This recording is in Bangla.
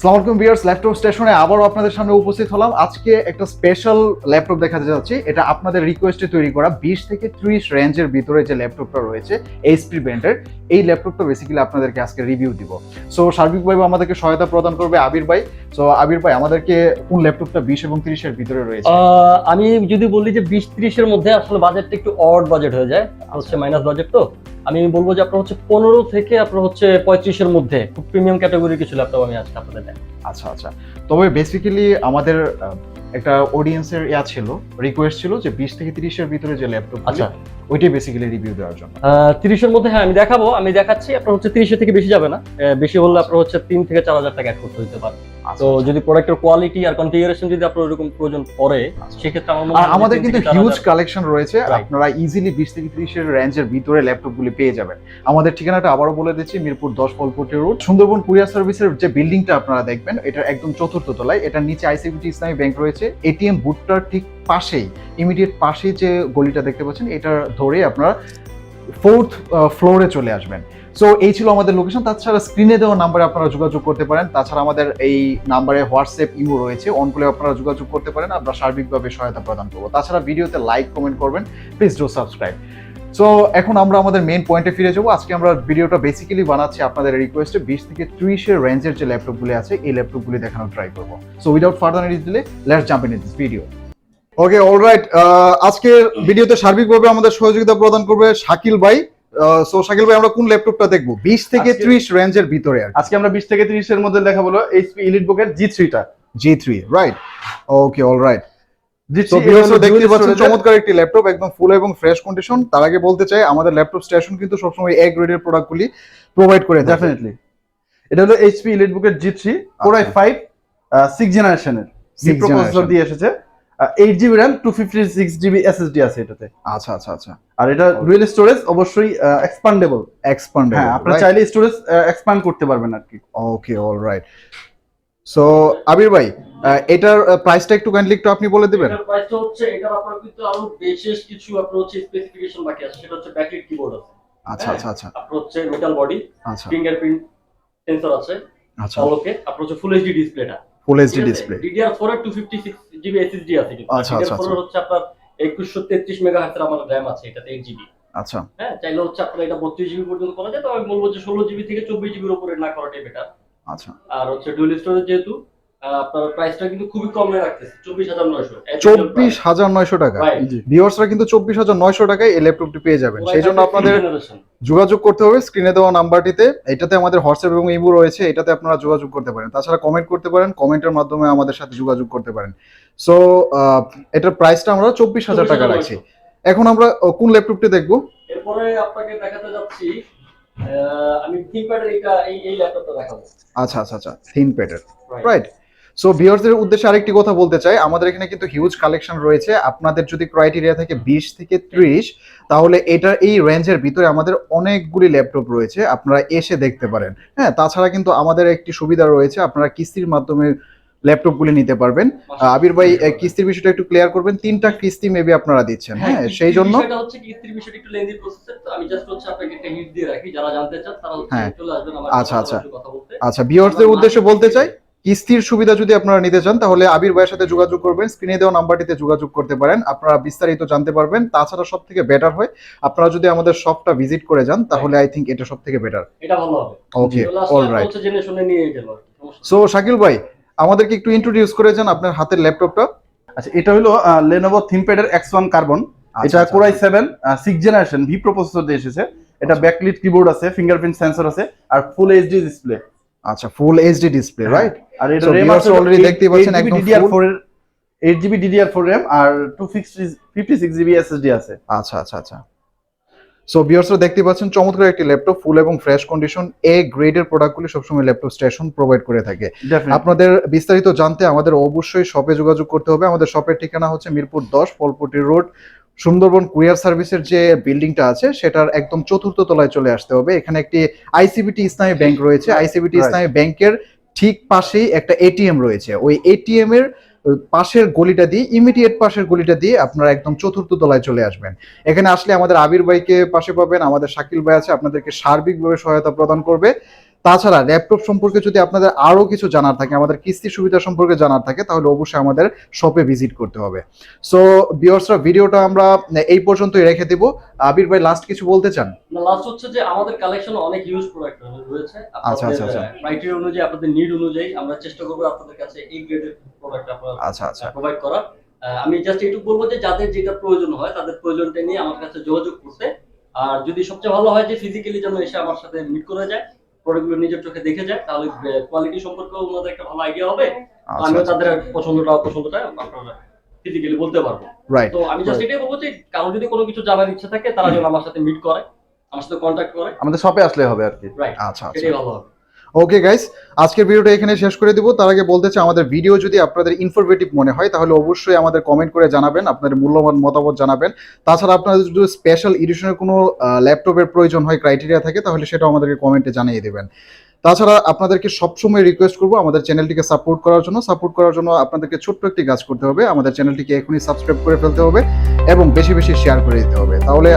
আসসালামু আলাইকুম ভিউয়ার্স, ল্যাপটপ স্টেশনে আবারও আপনাদের সামনে উপস্থিত হলাম। আজকে একটা স্পেশাল ল্যাপটপ দেখাতে যাচ্ছি। এটা আপনাদের রিকোয়েস্টে তৈরি করা 20 থেকে 30 রেঞ্জের ভিতরে যে ল্যাপটপটা রয়েছে এইচপি ব্র্যান্ডের, এই ল্যাপটপটা বেসিক্যালি আপনাদেরকে আজকে রিভিউ দিব। সো সার্বিকভাবে আমাদেরকে সহায়তা প্রদান করবে আবির ভাই। সো আবির ভাই, আমাদেরকে কোন ল্যাপটপটা 20 এবং 30 এর ভিতরে রয়েছে? আমি যদি বলি যে 20-30 এর মধ্যে আসলে বাজেটটা একটু অড বাজেট হয়ে যায়, হচ্ছে মাইনাস বাজেট। তো আমি বলবো যে আপনার হচ্ছে 15 থেকে আপনার হচ্ছে 35 এর মধ্যে খুব প্রিমিয়াম ক্যাটাগরির কিছু ল্যাপটপ আমি আজকে আপনাদের দেখাবো। আচ্ছা আচ্ছা, তবে বেসিক্যালি আমাদের একটা অডিয়েন্সের ছিল, রিকোয়েস্ট ছিল যে 20 থেকে 30 এর ভিতরে যে ল্যাপটপ, আচ্ছা ওইটাই বেসিক্যালি রিভিউ দেওয়ার জন্য। 30 এর মধ্যে হ্যাঁ আমি দেখাচ্ছি। আপনার হচ্ছে 30 এর থেকে বেশি যাবে না, বেশি হলে আপনার হচ্ছে 3 থেকে 4,000 টাকা অ্যাড করতে হতে পারে। তো যদি প্রোডাক্টের কোয়ালিটি আর কনফিগারেশন যদি আপনার ওরকম প্রয়োজন পড়ে, সেক্ষেত্রে আমার মনে হয় আমাদের কিন্তু হিউজ কালেকশন রয়েছে, Right. আপনারা ইজিলি 20 থেকে 30 এর রেঞ্জের ভিতরে ল্যাপটপগুলি পেয়ে যাবেন। আমাদের ঠিকানাটা আবারও বলে দিচ্ছি, মিরপুর 10 ফলপট্টি রোড, সুন্দরবন কুরিয়ার সার্ভিসের যে বিল্ডিংটা আপনারা দেখবেন, এটার একদম চতুর্থ তলায়। এটার নিচে আইসিবিটি ইসলামী ব্যাংক রয়েছে। এটিএম বুথটার ঠিক পাশেই, ইমিডিয়েট পাশেই যে গলিটা দেখতে পাচ্ছেন, এটার ধরে আপনারা 4th ফ্লোরে চলে আসবেন। সো এই ছিল আমাদের লোকেশন। তাছাড়া স্ক্রিনে দেওয়া নাম্বারে আপনারা যোগাযোগ করতে পারেন। তাছাড়া আমাদের এই নাম্বারে হোয়াটসঅ্যাপ, ইমো রয়েছে, অন করে আপনারা যোগাযোগ করতে পারেন। আমরা সার্বিকভাবে সহায়তা প্রদান করবো। তাছাড়া ভিডিওতে লাইক, কমেন্ট করবেন, প্লিজ ডু সাবস্ক্রাইব। সো এখন আমরা আমাদের মেইন পয়েন্টে ফিরে যাবো। আজকে আমরা ভিডিওটা বেসিক্যালি বানাচ্ছি আপনাদের রিকোয়েস্টে 20 থেকে 30 এর রেঞ্জের যে ল্যাপটপগুলি আছে, এই ল্যাপটপগুলি দেখানোর ট্রাই করবো। So without further delay, let's jump in this video. Okay, alright. আজকের ভিডিওতে সার্বিকভাবে আমাদের সহযোগিতা প্রদান করবে শাকিল ভাই। সো শাকিল ভাই, আমরা কোন ল্যাপটপটা দেখবো 20 থেকে 30 রেঞ্জের ভিতরে? আজকে আমরা 20 থেকে 30 এর মধ্যে দেখাবো এইচপি এলিটবুকের G3 টা। G3, right? ওকে, অলরাইট। G3 তো ভিউয়ার্স দেখতে পাচ্ছেন চমৎকার একটি ল্যাপটপ, একদম ফুল এবং ফ্রেশ কন্ডিশন। তার আগে বলতে চাই, আমাদের ল্যাপটপ স্টেশন কিন্তু সবসময় এ গ্রেডের প্রোডাক্টগুলি প্রোভাইড করে থাকে। ডেফিনেটলি এটা হলো এইচপি এলিটবুকের G3 Core i5 6 জেনারেশনের প্রসেসর দিয়ে এসেছে। 8GB RAM 256GB SSD আছে এটাতে। আচ্ছা আচ্ছা আচ্ছা। আর এটা ডুয়াল স্টোরেজ, অবশ্যই এক্সপান্ডেবল। হ্যাঁ, আপনি চাইলে স্টোরেজ এক্সপ্যান্ড করতে পারবেন আর কি। ওকে, অলরাইট। সো আবির ভাই, এটার প্রাইসটা একটু কাইন্ডলি একটু আপনি বলে দিবেন। এটার প্রাইসটা হচ্ছে, এটার আপনার কিন্তু আরো বিশেষ কিছু আপনার হচ্ছে স্পেসিফিকেশন বাকি আছে। সেটা হচ্ছে ব্যাকলাইট কিবোর্ড আছে। আচ্ছা আচ্ছা আচ্ছা আপনার হচ্ছে মেটাল বডি, আচ্ছা ফিঙ্গারপ্রিন্ট সেন্সর আছে, আচ্ছা। ফলোকে আপনার হচ্ছে ফুল এইচডি ডিসপ্লেটা, ফুল এইচডি ডিসপ্লে। DDR4 এর 256GB SSD আছে। কিন্তু আচ্ছা আচ্ছা DDR4 এর হচ্ছে আপনার 2133 মেগাহার্টজ এর আমার RAM আছে, এটাতে 8GB। আচ্ছা হ্যাঁ, চাইলে হচ্ছে আপনার এটা 32GB পর্যন্ত করা যায়। তো আমি বলবো যে 16GB থেকে 24GB এর উপরে না করাটাই বেটার। আচ্ছা। আর হচ্ছে ডুয়াল স্টোরেজ যেহেতু, আপনার প্রাইসটা কিন্তু খুবই কমে রাখতেছে, 24,900। 24,900 টাকা। ভিউয়ার্সরা কিন্তু 24,900 টাকায় এই ল্যাপটপটি পেয়ে যাবেন। সেই জন্য আপনাদের যোগাযোগ করতে হবে স্ক্রিনে দেওয়া নাম্বারটিতে। এটাতে আমাদের হোয়াটসঅ্যাপ এবং ইমো রয়েছে, এটাতে আপনারা যোগাযোগ করতে পারেন। তাছাড়া কমেন্ট করতে পারেন, কমেন্টের মাধ্যমে আমাদের সাথে যোগাযোগ করতে পারেন। সো এটার প্রাইসটা আমরা 24,000 টাকা রাখছি। এখন আমরা কোন ল্যাপটপটি দেখবো? এরপরে আপনাকে দেখাতে যাচ্ছি, আমি থিংকপ্যাডের এই ল্যাপটপটা দেখাবো। আচ্ছা আচ্ছা আচ্ছা, থিংকপ্যাডের, রাইট। সো ভিউয়ার্সদের উদ্দেশ্যে আরেকটি কথা বলতে চাই, আমাদের এখানে কিন্তু হিউজ কালেকশন রয়েছে। আপনাদের যদি ক্রাইটেরিয়া থাকে 20 থেকে 30, তাহলে এটা এই রেঞ্জের ভিতরে আমাদের অনেকগুলি ল্যাপটপ রয়েছে, আপনারা এসে দেখতে পারেন। হ্যাঁ, তাছাড়া কিন্তু আমাদের একটি সুবিধা রয়েছে, আপনারা কিস্তির মাধ্যমে ল্যাপটপগুলি নিতে পারবেন। আবির ভাই, কিস্তির বিষয়টা একটু ক্লিয়ার করবেন। 3টা কিস্তি মেবি আপনারা দিচ্ছেন। হ্যাঁ, সেই জন্য এটা হচ্ছে কিস্তির বিষয়টা একটু লেন্দি প্রসেস। তো আমি জাস্ট হচ্ছে আপনাকে একটা হিন্ট দিয়ে রাখি, যারা জানতে চান তারা হচ্ছে চলে আসবেন আমার সাথে কথা বলতে। আচ্ছা, ভিউয়ার্সদের উদ্দেশ্যে বলতে চাই, কিস্তির সুবিধা যদি আপনারা নিতে চান, তাহলে আবির ভাইয়ের সাথে যোগাযোগ করবেন, স্ক্রিনে দেওয়া নাম্বারটিতে যোগাযোগ করতে পারেন, আপনারা বিস্তারিত জানতে পারবেন। তাছাড়া সব থেকে বেটার হয় আপনারা যদি আমাদের শপটা ভিজিট করে যান, তাহলে আই থিঙ্ক এটা সব থেকে বেটার। এটা ভালো হবে। ওকে, অলরাইট। হচ্ছে জেনে শুনে নিয়ে গেল। সো শাকিল ভাই, আমাদেরকে একটু ইন্ট্রোডিউস করে যান আপনার হাতের ল্যাপটপটা। আচ্ছা, এটা হলো Lenovo ThinkPad এর X1 কার্বন। এটা Core i7 6 generation V processor দিয়ে এসেছে। এটা ব্যাকলাইট কিবোর্ড আছে, ফিঙ্গারপ্রিন্ট সেন্সর আছে, আর ফুল এইচডি ডিসপ্লে। আচ্ছা, ফুল এইচডি ডিসপ্লে, রাইট। আর এটা RAM আছে অলরেডি দেখতে পাচ্ছেন, একদম DDR4 এর 8GB DDR4 RAM আর 256GB SSD আছে। আচ্ছা আচ্ছা আচ্ছা। সো ভিউয়ার্সরা দেখতে পাচ্ছেন চমৎকার একটি ল্যাপটপ, ফুল এবং ফ্রেশ কন্ডিশন। এ গ্রেডের প্রোডাক্টগুলি সবসময় ল্যাপটপ স্টেশন প্রোভাইড করে থাকে। আপনাদের বিস্তারিত জানতে আমাদের অবশ্যই শপে যোগাযোগ করতে হবে। আমাদের শপের ঠিকানা হচ্ছে মিরপুর 10 ফলপট্টি রোড, সুন্দরবন কুরিয়ার সার্ভিসের যে বিল্ডিংটা আছে সেটার একদম চতুর্থ তলায় চলে আসতে হবে। এখানে একটি আইসিবিটি ইসলামী ব্যাংক রয়েছে। আইসিবিটি ইসলামী ব্যাংকের ঠিক পাশেই একটা এটিএম রয়েছে। ওই এটিএম এর পাশের গলিটা দিয়ে, ইমিডিয়েট পাশের গলিটা দিয়ে আপনারা একদম চতুর্থ তলায় চলে আসবেন। এখানে আসলে আমাদের আবির ভাইকে পাশে পাবেন, আমাদের শাকিল ভাই আছে, আপনাদেরকে সার্বিকভাবে সহায়তা প্রদান করবে। তাছাড়া ল্যাপটপ সম্পর্কে যদি আপনাদের আরো কিছু জানার থাকে, আমাদের কিস্তি সুবিধা সম্পর্কে জানার থাকে, তাহলে অবশ্যই আমাদের শপে ভিজিট করতে হবে। সো ভিউয়ার্সরা, ভিডিওটা আমরা এই পর্যন্তই রেখে দেব। আবির ভাই লাস্ট কিছু বলতে চান? না, লাস্ট হচ্ছে যে আমাদের কালেকশন অনেক হিউজ প্রোডাক্ট রয়েছে। আচ্ছা, আচ্ছা, আচ্ছা। ক্রাইটেরিয়া অনুযায়ী, আপনাদের নিড অনুযায়ী আমরা চেষ্টা করব আপনাদের কাছে এই গ্রেডের প্রোডাক্ট আপনারা আচ্ছা, আচ্ছা। প্রোভাইড করা। আমি জাস্ট এইটুকু বলবো যে যাদের যেটা প্রয়োজন হয় তাদের প্রয়োজনটা নিয়ে আমার কাছে যোগাযোগ করতে। আর যদি সবচেয়ে ভালো হয় যে ফিজিক্যালি যেন এসে আমার সাথে মিট করে যায়, প্রোডাক্টগুলো নিজের চোখে দেখে যায়, তাহলে কোয়ালিটি সম্পর্কে ওনাদের একটা ভালো আইডিয়া হবে। আচ্ছা, আমিও আচ্ছা। তাদের অপছন্দটা আপনারা ফিজিক্যালি বলতে পারবো। রাইট। তো আমি জাস্ট এটাই বলবো যে কারো যদি কোনো কিছু জানার ইচ্ছা থাকে, তারা যেন আমার সাথে মিট করে, আমার সাথে কন্ট্যাক্ট করে। আমাদের শপে আসলে হবে আর কি। রাইট, আচ্ছা, আচ্ছা। এটাই ভালো হবে। ওকে গাইস, আজকের ভিডিওটা এখানে শেষ করে দিব। তার আগে বলতে চাই, আমাদের ভিডিও যদি আপনাদের ইনফরমেটিভ মনে হয় তাহলে অবশ্যই আমাদের কমেন্ট করে জানাবেন, আপনাদের মূল্যবান মতামত জানাবেন। তাছাড়া আপনাদের যদি স্পেশাল এডিশনের কোনো ল্যাপটপের প্রয়োজন হয়, ক্রাইটেরিয়া থাকে, তাহলে সেটাও আমাদেরকে কমেন্টে জানিয়ে দেবেন। তাছাড়া আপনাদেরকে সবসময় রিকোয়েস্ট করবো আমাদের চ্যানেলটিকে সাপোর্ট করার জন্য আপনাদেরকে ছোট্ট একটি কাজ করতে হবে। আমাদের চ্যানেলটিকে এখনই সাবস্ক্রাইব করে ফেলতে হবে এবং বেশি বেশি শেয়ার করে দিতে হবে। তাহলে